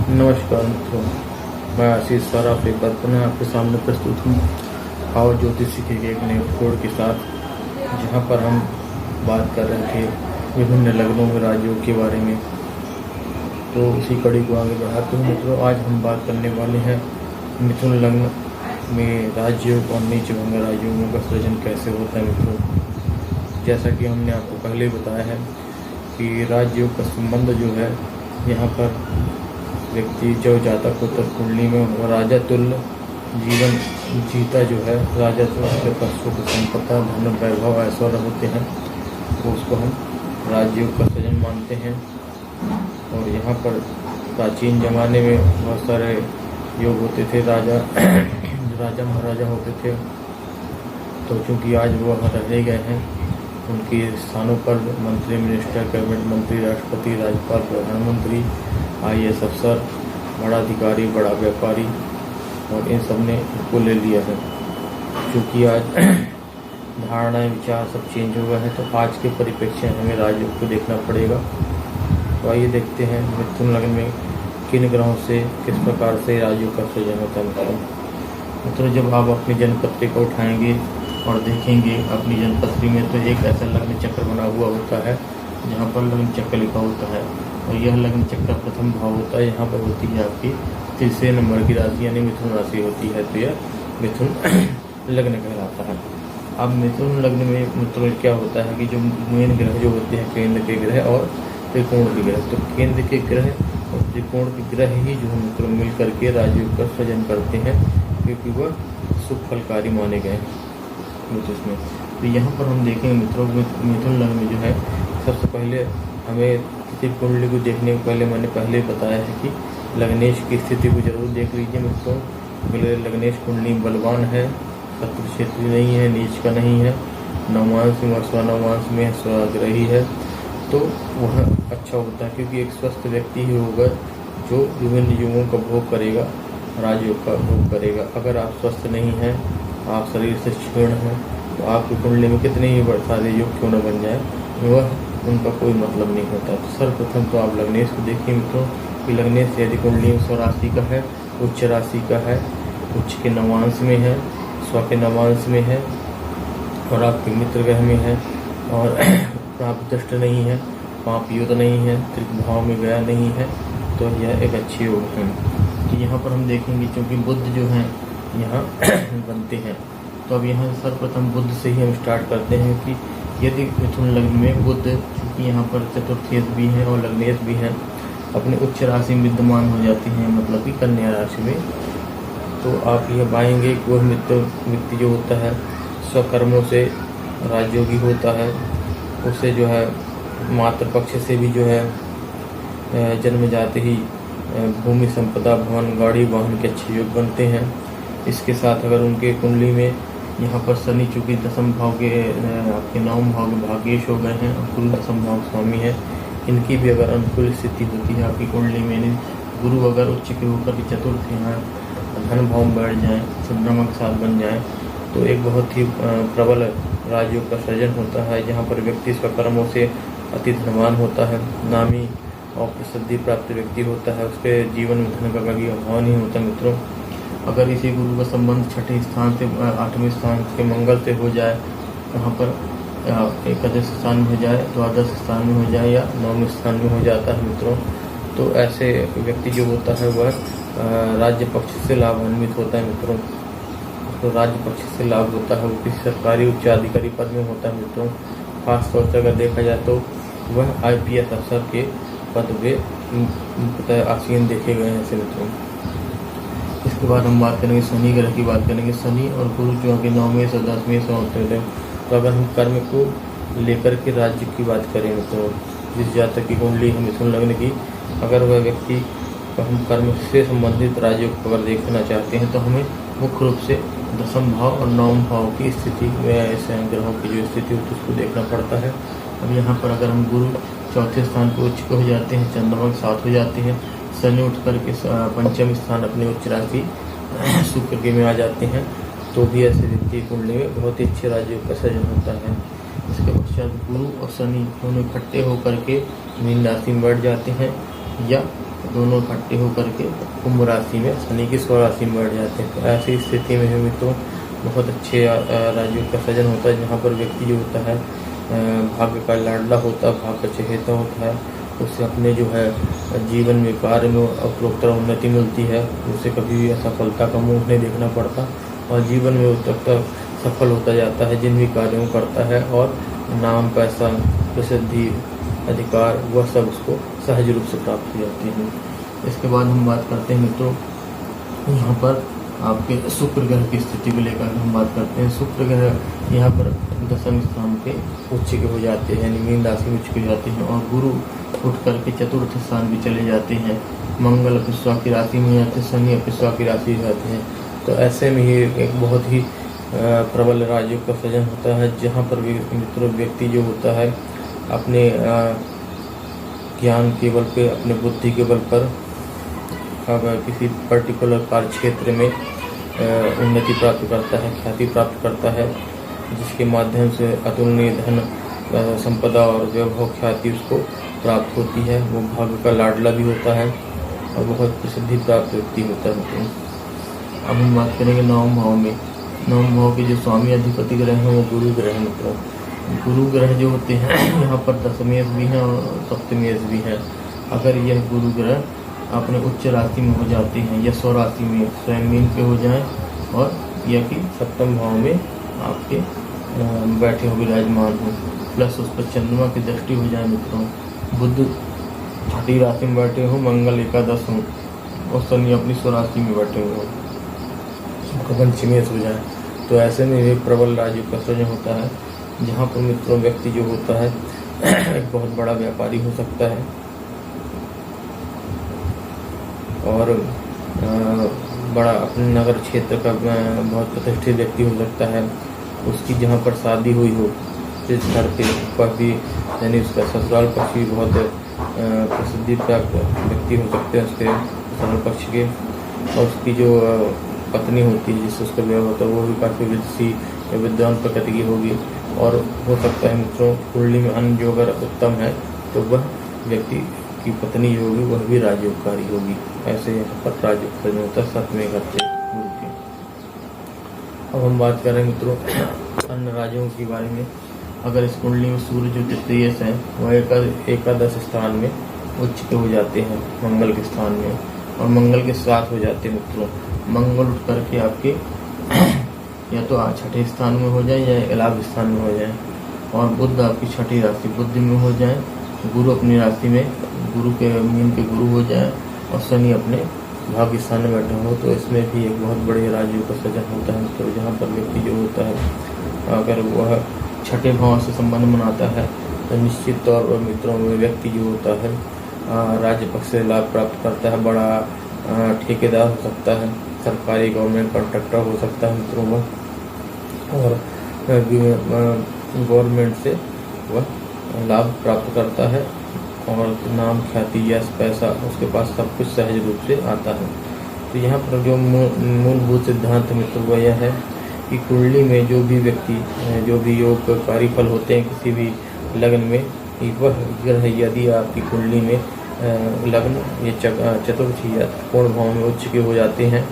नमस्कार मित्रों, मैं आशीष सराफ एक बार पुनः आपके सामने प्रस्तुत हूँ और ज्योतिषी के एक नए एपिसोड के साथ, जहाँ पर हम बात कर रहे थे विभिन्न लग्नों में राजयोग के बारे में। तो उसी कड़ी को आगे बढ़ाते हुए मित्रों, आज हम बात करने वाले हैं मिथुन लग्न में राजयोग और नीच भंग राजयोगों का सृजन कैसे होता है। मित्रों, जैसा कि हमने आपको पहले ही बताया है कि राजयोग का संबंध जो है, यहाँ पर व्यक्ति जो जातक होता है कुंडली में राजा तुल्य जीवन जीता जो है, राजा तुल्य पशु की संपदा धन वैभव ऐश्वर्य होते हैं, तो उसको हम राजयोग का सृजन मानते हैं। और यहाँ पर प्राचीन जमाने में बहुत सारे योग होते थे, राजा महाराजा होते थे। तो चूँकि आज वो रह गए हैं, उनके स्थानों पर मंत्री, मिनिस्टर, कैबिनेट मंत्री, राष्ट्रपति, राज्यपाल, प्रधानमंत्री, IAS अफसर, बड़ा अधिकारी, बड़ा व्यापारी, और इन सब ने इसको ले लिया है। क्योंकि आज धारणाएं, विचार सब चेंज हो गए हैं, तो आज के परिप्रेक्ष्य हमें राजयोग को देखना पड़ेगा। तो आइए देखते हैं मिथुन लग्न में किन ग्रहों से किस प्रकार से राजयोग का सृजन होता है। मित्रों, जब आप अपनी जन्मपत्रिका उठाएंगे और देखेंगे अपनी जन्मपत्री में, तो एक ऐसा लग्न चक्र बना हुआ होता है जहाँ पर लग्न चक्र लिखा होता है, और यह लग्न चक्र प्रथम भाव होता है। यहाँ पर होती है आपकी तीसरे नंबर की राशि, यानी मिथुन राशि होती है, तो यह मिथुन लग्न कहलाता है। अब मिथुन लग्न में मित्रों क्या होता है कि जो मेन ग्रह जो होते हैं, केंद्र के ग्रह और त्रिकोण के ग्रह, तो केंद्र के ग्रह और त्रिकोण के ग्रह ही जो है मित्रों मिल करके राजयोग का सृजन करते हैं, क्योंकि वह शुभ फलकारी माने गए हैं ज्योतिष में। तो यहाँ पर हम देखेंगे मित्रों, मिथुन लग्न में जो है सबसे पहले हमें किसी कुंडली को देखने के पहले मैंने पहले बताया है कि लग्नेश की स्थिति को जरूर देख लीजिए मित्रों। लग्नेश कुंडली बलवान है, शत्रु क्षेत्रीय नहीं है, नीच का नहीं है, नवमांश में और स्वनवमांश में स्वग्रही है, तो वह अच्छा होता है, क्योंकि एक स्वस्थ व्यक्ति ही होगा जो विभिन्न योगों का भोग करेगा, राजयोग का भोग करेगा। अगर आप स्वस्थ नहीं हैं, आप शरीर से क्षीण हैं, तो आपकी कुंडली में कितने ही सारे योग क्यों न बन जाए, वह उनका कोई मतलब नहीं होता। तो सर्वप्रथम तो आप लग्नेश को देखिए मित्रों कि लग्नेश यदि कुंडली में स्वराशि का है, उच्च राशि का है, उच्च के नवांश में है, स्व के नवांश में है, और आपके मित्र ग्रह में है, और प्राप्त दृष्ट नहीं है, पाप युद्ध नहीं है, त्रिभाव में गया नहीं है, तो यह एक अच्छी योग है। तो यहाँ पर हम देखेंगे क्योंकि बुध जो है यहाँ बनते हैं, तो अब यहाँ सर्वप्रथम बुध से ही हम स्टार्ट करते हैं कि यदि मिथुन लग्न में बुध, क्योंकि यहाँ पर चतुर्थेश भी है और लग्नेश भी है, अपने उच्च राशि में विद्यमान हो जाती हैं, मतलब कि कन्या राशि में, तो आप यह पाएंगे कि वह व्यक्ति जो होता है स्वकर्मों से राजयोगी होता है। उसे जो है मातृपक्ष से भी जो है जन्म जाते ही भूमि संपदा, भवन, गाड़ी, वाहन के अच्छे योग बनते हैं। इसके साथ अगर उनके कुंडली में यहाँ पर शनि चूँकि दसम भाव के आपके नवम भाव के भाग्येश हो गए हैं और गुरु दसम भाव स्वामी है, इनकी भी अगर अनुकूल स्थिति होती है आपकी कुंडली में, गुरु अगर उच्च के होकर के चतुर्थ यहाँ धन भाव में बैठ जाए, चंद्रमा के साथ बन जाए, तो एक बहुत ही प्रबल राजयोग का सृजन होता है, जहाँ पर व्यक्ति स्वकर्मों से अति धनवान होता है, नामी और प्रसिद्धि प्राप्त व्यक्ति होता है, उसके जीवन में धन का कभी अभाव नहीं होता। मित्रों, अगर इसी गुरु का संबंध छठे स्थान से 8वें स्थान के मंगल से हो जाए, वहाँ पर एकादश स्थान में हो जाए, द्वादश स्थान में हो जाए, या 9वें स्थान में हो जाता है मित्रों, तो ऐसे व्यक्ति जो होता है वह राज्य पक्ष से लाभान्वित होता है मित्रों। तो राज्य पक्ष से लाभ होता है, वो किसी सरकारी उच्चाधिकारी पद में होता है मित्रों। खास तौर से अगर देखा जाए तो वह IPS अफसर के पद पे आसीन देखे गए हैं ऐसे मित्रों। इसके बाद हम बात करेंगे शनि ग्रह की बात करेंगे। शनि और गुरु जो कि 9वें से 10वें से होते हैं, तो अगर हम कर्म को लेकर के राज्य की बात करें तो जिस जातक की कुंडली है मिथुन लग्न की, अगर वह व्यक्ति हम कर्म से संबंधित राज्य को अगर देखना चाहते हैं, तो हमें मुख्य रूप से दसम भाव और नवम भाव की स्थिति में ऐसे ग्रहों की जो स्थिति होती है उसको देखना पड़ता है। अब यहाँ पर अगर हम गुरु चौथे स्थान पर उच्च हो जाते हैं, चंद्रमा के साथ हो जाते हैं, शनि उठ करके पंचम स्थान अपने उच्च राशि शुक्र के में आ जाते हैं, तो भी ऐसे व्यक्ति कुंडली में बहुत ही अच्छे राजयोग का सृजन होता है। इसके पश्चात गुरु और शनि दोनों इकट्ठे होकर के मीन राशि में बैठ जाते हैं, या दोनों इकट्ठे होकर के कुंभ राशि में शनि की स्वराशि में बैठ जाते हैं। तो ऐसी स्थिति में मित्रों बहुत अच्छे राजयोग का सृजन होता है, जहाँ पर व्यक्ति जो होता है भाग्य का लाडला होता है, भाग्य का चहेता होता है, उससे अपने जो है जीवन में कार्य में उपरोक्तर उन्नति मिलती है, उसे कभी भी असफलता का मुंह नहीं देखना पड़ता और जीवन में उत्तर सफल होता जाता है जिन भी कार्यों को करता है, और नाम, पैसा, प्रसिद्धि, अधिकार वह सब उसको सहज रूप से प्राप्त हो जाती है। इसके बाद हम बात करते हैं मित्रों, यहाँ पर आपके शुक्र ग्रह की स्थिति को लेकर हम बात करते हैं। शुक्र ग्रह यहाँ पर दशम स्थान पे उच्च के हो जाते हैं, यानी मीन राशि में उच्च के हो जाते हैं, और गुरु उठ करके चतुर्थ स्थान भी चले जाते हैं। मंगल पिस्वा की राशि में जाते हैं, शनि पिस्वा की राशि में जाते हैं। तो ऐसे में ही एक बहुत ही प्रबल राजयोग का सृजन होता है, जहाँ पर मित्रों व्यक्ति जो होता है अपने ज्ञान के बल पे, अपने बुद्धि के बल पर किसी पर्टिकुलर कार्य क्षेत्र में उन्नति प्राप्त करता है, ख्याति प्राप्त करता है, जिसके माध्यम से अतुलनीय धन, संपदा और वैभव, ख्याति उसको प्राप्त होती है। वो भाग्य का लाडला भी होता है और बहुत प्रसिद्धि प्राप्त व्यक्ति होता है। अब हम बात करेंगे नवम भाव में। नवम भाव के जो स्वामी अधिपति ग्रह हैं वो गुरु ग्रह हैं मित्रों। गुरु ग्रह जो होते हैं यहाँ पर दशमेश भी हैं और सप्तमेश भी हैं। अगर यह गुरु ग्रह अपने उच्च राशि में हो जाते हैं या स्वराशि में स्वयं मीन पे हो जाएं, और यह कि सप्तम भाव में आपके बैठे हो, विराजमान हो, प्लस उस पर चंद्रमा की दृष्टि हो जाए मित्रों, बुध छठी राशि में बैठे हो, मंगल एकादश हो और शनि अपनी स्वराशि में बैठे हो, पंचमेश हो जाए, तो ऐसे में एक प्रबल राजयोग का सृजन होता है, जहाँ पर मित्रों व्यक्ति जो होता है एक बहुत बड़ा व्यापारी हो सकता है और बड़ा अपने नगर क्षेत्र का बहुत प्रतिष्ठित व्यक्ति हो सकता है। उसकी जहाँ पर शादी हुई हो जिस घर पे पर भी, यानी उसका ससुराल पक्ष भी बहुत प्रसिद्धि प्राप्त व्यक्ति हो सकते हैं उसके ससुराल पक्ष के, और उसकी जो पत्नी होती है जिससे उसका विवाह होता है वो भी काफ़ी विदुषी या विद्वान प्रकृति की होगी, और हो सकता है मित्रों कुंडली में अन्न जो अगर उत्तम है तो वह व्यक्ति की पत्नी जो होगी वह भी राजयोगकारी होगी। ऐसे यहाँ पर राजयोग सृजन होता है सातवें घर से गुरु के। अब हम बात करें मित्रों अन्य राजयों के बारे में। अगर इस कुंडली में सूर्य जो तृतीय है वह एकादश स्थान में उच्च के हो जाते हैं मंगल के स्थान में, और मंगल के साथ हो जाते हैं मित्रों। मंगल उठ करके आपके या तो छठे स्थान में हो जाए या लाभ स्थान में हो जाए, और बुध आपकी छठी राशि बुद्धि में हो जाए, गुरु अपनी राशि में गुरु के मीन के गुरु हो जाए, और शनि अपने भाग्य स्थान में बैठा हो, तो इसमें भी एक बहुत बड़े राजयोग का सृजन होता है। तो जहाँ पर व्यक्ति जो होता है अगर वह छठे भाव से संबंध बनाता है तो निश्चित तौर पर मित्रों में व्यक्ति जो होता है राज्य पक्ष से लाभ प्राप्त करता है, बड़ा ठेकेदार हो सकता है, सरकारी गवर्नमेंट कॉन्ट्रैक्टर हो सकता है मित्रों में, और गवर्नमेंट से वह लाभ प्राप्त करता है, और नाम, ख्याति, यश, पैसा उसके पास सब कुछ सहज रूप से आता है। तो यहाँ पर जो मूलभूत सिद्धांत मित्रों वह यह है कि कुंडली में जो भी व्यक्ति जो भी योगकारी फल होते हैं किसी भी लग्न में, वह ग्रह यदि आपकी कुंडली में लग्न ये चतुर्थी या पूर्ण भाव में उच्च के हो जाते हैं,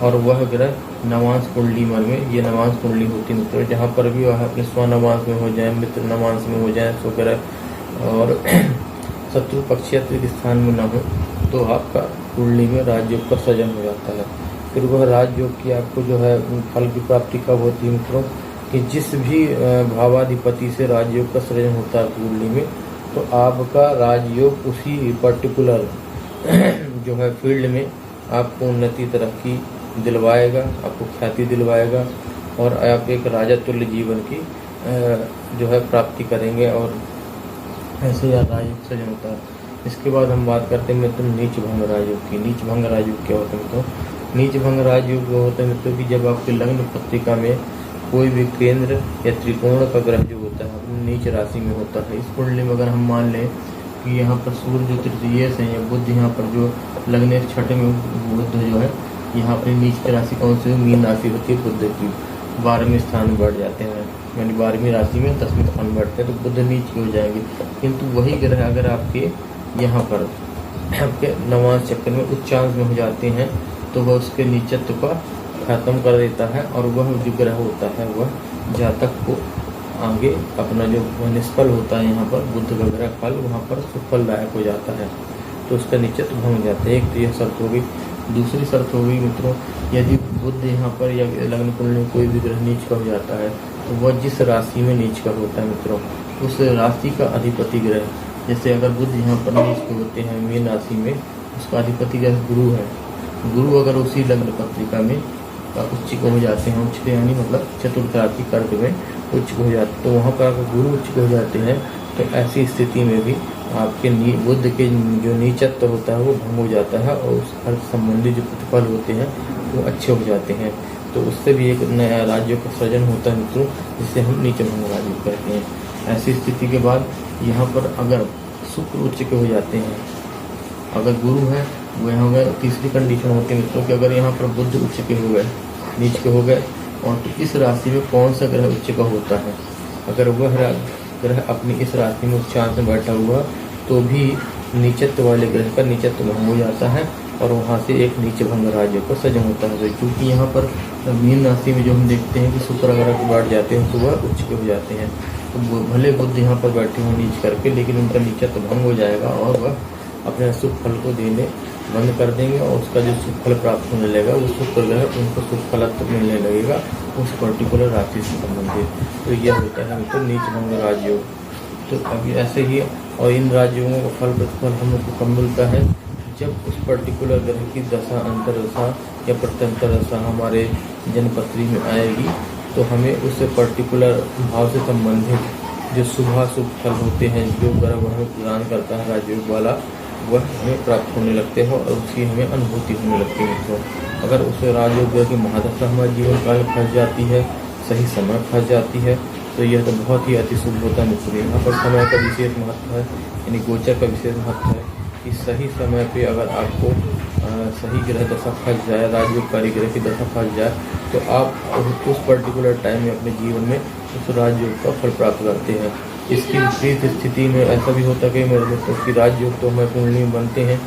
और वह ग्रह नवांश कुंडली में, ये नवांश कुंडली होती है मित्र, जहाँ पर भी वह अपने स्वनवांश में हो जाए, मित्र नवांश में हो जाए तो ग्रह और शत्रु पक्षीय स्थान में न हो, तो आपका कुंडली में राजयोग का सृजन हो जाता है। फिर वह राजयोग की आपको जो है फल की प्राप्ति कब होती है मित्रों, कि जिस भी भावाधिपति से राजयोग का सृजन होता है कुंडली में, तो आपका राजयोग उसी पर्टिकुलर जो है फील्ड में आपको उन्नति तरक्की दिलवाएगा, आपको ख्याति दिलवाएगा, और आप एक राजा तुल्य जीवन की जो है प्राप्ति करेंगे, और ऐसे यार राजयोग सृजन होता है। इसके बाद हम बात करते हैं मित्रों नीच भंग राजयोग की। नीच भंग राजयोग क्या होता है मित्रों? नीच भंग राजयोग वो होता है मित्रों कि जब आपके लग्न पत्रिका में कोई भी केंद्र या त्रिकोण का ग्रह जो होता है अपनी नीच राशि में होता है। इस कुंडली में अगर हम मान लें कि यहाँ पर सूर्य जो तृतीय से या बुध यहाँ पर जो लग्न छठे में बुध जो है यहाँ अपनी नीच की राशि कौन सी मीन राशि होती है बुध की, 12वें स्थान में बढ़ जाते हैं, यानी 12वीं राशि में 10वें स्थान में बैठते हैं, तो बुध नीच हो जाएंगे। किंतु वही ग्रह अगर आपके यहाँ पर आपके नवांश चक्र में उच्चांश में हो जाते हैं तो वह उसके नीचत्व का खत्म कर देता है और वह जो ग्रह होता है वह जातक को आगे अपना जो निष्फल होता है यहाँ पर बुध का ग्रह फल वहाँ पर सुफलदायक हो जाता है, तो उसका नीचत्व भंग जाता है। एक तो यह शर्त हो गई। दूसरी शर्त हो गई मित्रों, यदि बुध यहाँ पर या लग्न कुंडली में कोई भी ग्रह नीच का हो जाता है तो वह जिस राशि में नीच का होता है मित्रों, उस राशि का अधिपति ग्रह, जैसे अगर बुध यहाँ पर नीच के होते हैं मीन राशि में, उसका अधिपति ग्रह गुरु है। गुरु अगर उसी लग्न पत्रिका में उच्च हो जाते हैं, उच्च यानी मतलब चतुर्थ राशि कर्क में उच्च हो जाते, तो वहाँ पर अगर गुरु उच्च हो जाते हैं तो ऐसी स्थिति में भी आपके बुध के जो नीचत्व होता है वो भंग हो जाता है और उस हर संबंधी जो प्रतिफल होते हैं वो अच्छे हो जाते हैं। तो उससे भी एक नया राज्य का सृजन होता है मित्रों, जिसे हम नीच भंग राज्य कहते हैं। ऐसी स्थिति के बाद यहाँ पर अगर शुक्र उच्च के हो जाते हैं, अगर गुरु है वो यहाँ हो गए, तीसरी कंडीशन होती है मित्रों कि अगर यहाँ पर बुध उच्च के हो गए, नीच के हो गए, और तो इस राशि में कौन सा ग्रह उच्च का होता है, अगर वह ग्रह अपनी इस राशि में उच्चांश में बैठा हुआ तो भी नीचत्व वाले ग्रह का नीचत्व भंग हो जाता है और वहाँ से एक नीच भंग राज्य का सृजन होता है। क्योंकि यहाँ पर मीन राशि में जो हम देखते हैं कि शुक्र अगर बैठ जाते हैं तो वह उच्च के हो जाते हैं, तो भले बुध यहाँ पर बैठे हों नीच करके, लेकिन उनका नीचत्व भंग हो जाएगा और वह अपने शुभ फल को देने बंद कर देंगे और उसका जो शुभ फल प्राप्त होने लगेगा वो शुक्र ग्रह उनको शुभ फलत्व मिलने लगेगा उस पर्टिकुलर राशि से संबंधित। तो यह होता है तो नीच भंग राजयोग। तो अभी ऐसे ही और इन राजयोगों का फल प्रतिफल हम लोग को कब मिलता है, जब उस पर्टिकुलर ग्रह की दशा अंतरदशा या प्रत्यंतर दशा हमारे जन्मपत्री में आएगी तो हमें उस पर्टिकुलर भाव से संबंधित जो शुभ फल होते हैं जो ग्रह हमें प्रदान करता है राजयोग वाला, वह हमें प्राप्त होने लगते हैं और उसकी हमें अनुभूति होने लगती है। तो अगर उस राजयोग ग्रह की महादशा हमारे जीवन काल में फंस जाती है, सही समय फंस जाती है, तो यह तो बहुत ही अति शुभ होता है मित्रों। यहाँ पर समय का विशेष महत्व है, यानी गोचर का विशेष महत्व है कि सही समय पे अगर आपको सही ग्रह दशा फंस जाए, राजयोगकारी ग्रह की दशा फंस जाए, तो आप उस पर्टिकुलर टाइम में अपने जीवन में उस राजयोग का फल प्राप्त करते हैं। इसकी विपरीत स्थिति में ऐसा भी होता है कि मेरे मित्रों की राजयोग तो हमारे कुंडली में बनते हैं,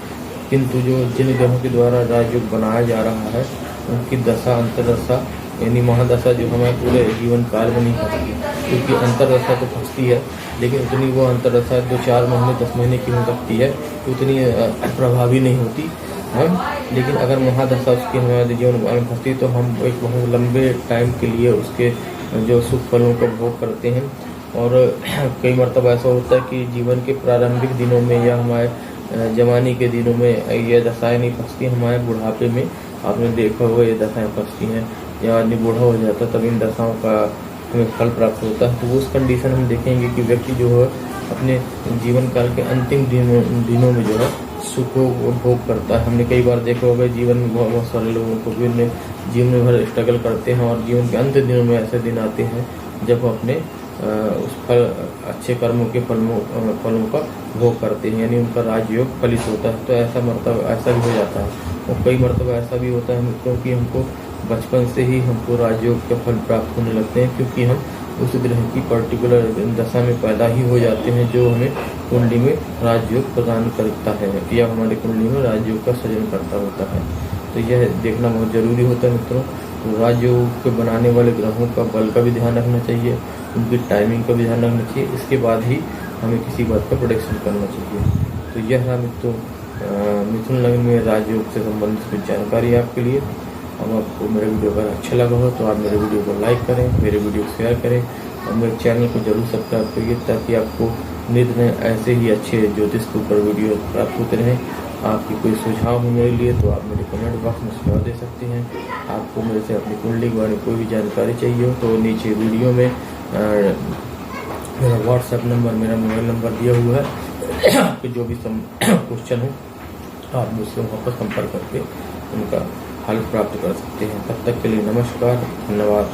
किंतु जो जिन ग्रहों के द्वारा राजयोग बनाया जा रहा है उनकी दशा अंतरदशा यानी महादशा जो हमारे पूरे जीवन काल में नहीं फंसती, क्योंकि अंतरदशा तो फंसती है लेकिन उतनी वो अंतरदशा 2-4 महीने 10 महीने की हो सकती है, उतनी प्रभावी नहीं होती है। लेकिन अगर महादशा उसकी हमारे जीवन काल में फंसती तो हम एक बहुत लंबे टाइम के लिए उसके जो सुख फलों का भोग करते हैं। और कई मरतबा ऐसा होता है कि जीवन के प्रारंभिक दिनों में या हमारे जवानी के दिनों में यह दशाएँ नहीं फंसती, हमारे बुढ़ापे में आपने देखा होगा ये दशाएँ फंसती हैं, या आदमी बूढ़ा हो जाता है तब इन दशाओं का हमें फल प्राप्त होता है। तो उस कंडीशन हम देखेंगे कि व्यक्ति जो है अपने जीवन काल के अंतिम दिनों में जो है सुख को भोग करता है। हमने कई बार देखा होगा जीवन में बहुत सारे लोगों को भी जीवन भर स्ट्रगल करते हैं और जीवन के अंतिम दिनों में ऐसे दिन आते हैं जब वो अपने उस फल अच्छे कर्मों के फलों का भोग करते हैं, यानी उनका राजयोग फलित होता है। तो ऐसा मरतबा ऐसा भी हो जाता है और कई मरतबा ऐसा भी होता है क्योंकि हमको बचपन से ही हमको राजयोग के फल प्राप्त होने लगते हैं, क्योंकि हम उस ग्रह की पर्टिकुलर दशा में पैदा ही हो जाते हैं जो हमें कुंडली में राजयोग प्रदान करता है या हमारी कुंडली में राजयोग का सृजन करता होता है। तो यह देखना बहुत जरूरी होता है मित्रों। राजयोग के बनाने वाले ग्रहों का बल का भी ध्यान रखना चाहिए, उनकी टाइमिंग का भी ध्यान रखना चाहिए, इसके बाद ही हमें किसी बात का प्रोडिक्शन करना चाहिए। तो यह है मित्रों मिथुन लग्न में राजयोग से संबंधित कुछ जानकारी आपके लिए। अब आपको मेरा वीडियो अगर अच्छा लगा हो तो आप मेरे वीडियो को लाइक करें, मेरे वीडियो को शेयर करें और मेरे चैनल को जरूर सब्सक्राइब करिए ताकि आपको नित नए ऐसे ही अच्छे ज्योतिष के ऊपर वीडियो प्राप्त होते रहें। आपकी कोई सुझाव हो मेरे लिए तो आप मेरे कमेंट बॉक्स में सुझाव दे सकते हैं। आपको मेरे से अपनी कुंडली के बारे में कोई भी जानकारी चाहिए हो तो नीचे वीडियो में मेरा व्हाट्सएप नंबर, मेरा मोबाइल नंबर दिया हुआ है। आपके जो भी क्वेश्चन हो आप मुझसे वहाँ पर संपर्क करके उनका हल प्राप्त कर सकते हैं। तब तक के लिए नमस्कार, धन्यवाद।